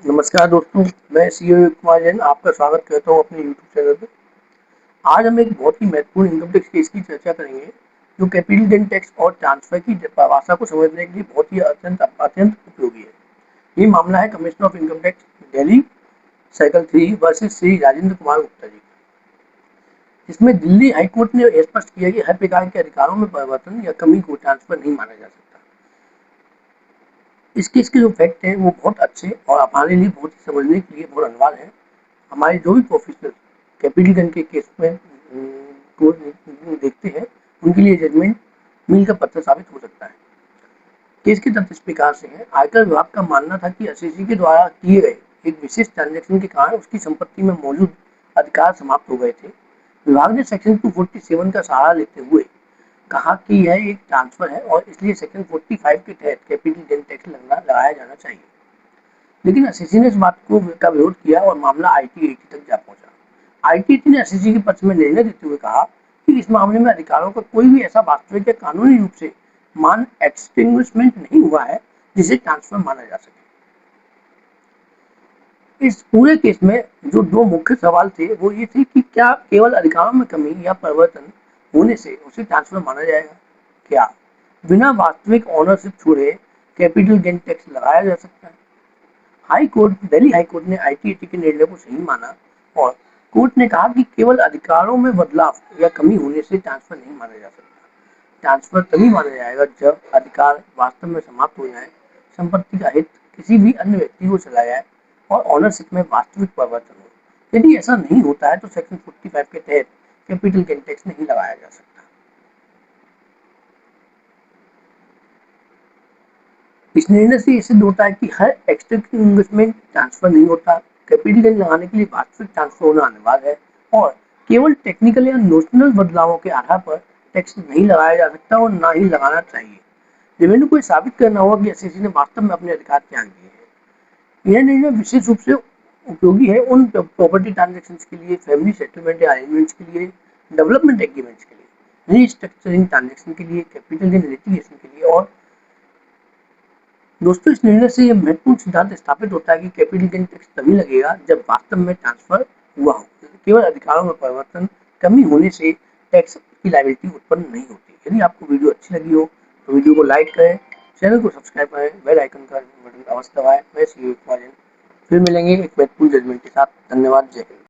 नमस्कार दोस्तों, मैं सीए कुमार जैन आपका स्वागत करता हूँ अपने यूट्यूब चैनल पे। आज हम एक बहुत ही महत्वपूर्ण इनकम टैक्स केस की चर्चा करेंगे, जो कैपिटल गेन टैक्स और ट्रांसफर की परिभाषा को समझने के लिए बहुत ही अत्यंत अत्यंत उपयोगी है। ये मामला है commissioner of income tax Delhi circle 3 versus Shri Rajendra Kumar Gupta ji. इसमें दिल्ली हाईकोर्ट ने स्पष्ट किया कि हर प्रकार के अधिकारों में परिवर्तन या कमी को ट्रांसफर नहीं माना जा सकता। इस केस के जो फैक्ट हैं वो बहुत अच्छे और हमारे लिए बहुत ही समझने के लिए बहुत अनिवार्य है। हमारे जो भी प्रोफेशनल कैपिटल गन के केस में को देखते हैं, उनके लिए जजमेंट मील का पत्थर साबित हो सकता है। केस के तथ्य इस प्रकार से हैं। आयकर विभाग का मानना था कि एसएससी के द्वारा किए गए एक विशेष ट्रांजैक्शन के कारण उसकी संपत्ति में मौजूद अधिकार समाप्त हो गए थे। विभाग ने सेक्शन 247 का सहारा लेते हुए कहा कि यह एक ट्रांसफर है और इसलिए सेक्शन 45 के तहत कैपिटल गेन टैक्स लगाया जाना चाहिए। लेकिन एसएससी ने इस बात का विरोध किया और मामला आईटीएटी तक जा पहुंचा। आईटीएटी ने एसएससी के पक्ष में निर्णय देते हुए कहा कि इस मामले में अधिकारों का कोई भी ऐसा वास्तविक या कानूनी रूप से मान एक्सटिंग्विशमेंट नहीं हुआ है जिसे ट्रांसफर माना जा सके। इस पूरे केस में जो दो मुख्य सवाल थे वो ये थे कि क्या केवल अधिकारों में कमी या परिवर्तन होने से उसे ट्रांसफर माना जाएगा, क्या बिना वास्तविक ओनरशिप छोड़े कैपिटल गेन टैक्स लगाया जा सकता है। दिल्ली हाई कोर्ट ने आईटीएटी के निर्णय को सही माना और कोर्ट ने कहा कि केवल अधिकारों में बदलाव या कमी होने से ट्रांसफर नहीं माना जा सकता। ट्रांसफर तभी माना जाएगा जब अधिकार वास्तव में समाप्त हो जाए, संपत्ति का हित किसी भी अन्य व्यक्ति को चला जाए और ओनरशिप में वास्तविक परिवर्तन हो। यदि ऐसा नहीं होता है तो सेक्शन 45 के तहत कैपिटल गेन टैक्स नहीं लगाया जा सकता। इस निर्णय से ये सिद्ध होता है कि हर एक्सटिंग्विशमेंट ट्रांसफर नहीं होता। कैपिटल गेन लगाने के लिए वास्तविक ट्रांसफर होना अनिवार्य है और केवल टेक्निकल या नोशनल बदलावों के आधार पर टैक्स नहीं लगाया जा सकता और ना ही लगाना चाहिए। रेवेन्यू को साबित करना होगा कि एसएससी ने वास्तव में अपने अधिकार त्याग दिए हैं। यह निर्णय विशेष रूप से उपयोगी है उन प्रॉपर्टी ट्रांजेक्शन के लिए, फैमिली सेटलमेंट या अरेंजमेंट्स के लिए, डेवलपमेंट एग्रीमेंट्स के लिए, रीस्ट्रक्चरिंग ट्रांजेक्शन के लिए, कैपिटल गेन लिटिगेशन के लिए। और दोस्तों, इस निर्णय से यह महत्वपूर्ण सिद्धांत स्थापित होता है कि कैपिटल गेन टैक्स तभी लगेगा जब वास्तव में ट्रांसफर हुआ हो। केवल अधिकारों में परिवर्तन, कमी होने से टैक्स की लायबिलिटी उत्पन्न नहीं होती। यदि आपको वीडियो अच्छी लगी हो तो वीडियो को लाइक करें, चैनल को सब्सक्राइब करें, बेल आइकन का बटन अवश्य दबाएं। मैं सीए कुमार जैन, फिर मिलेंगे एक महत्वपूर्ण जजमेंट के साथ। धन्यवाद। जय हिंद।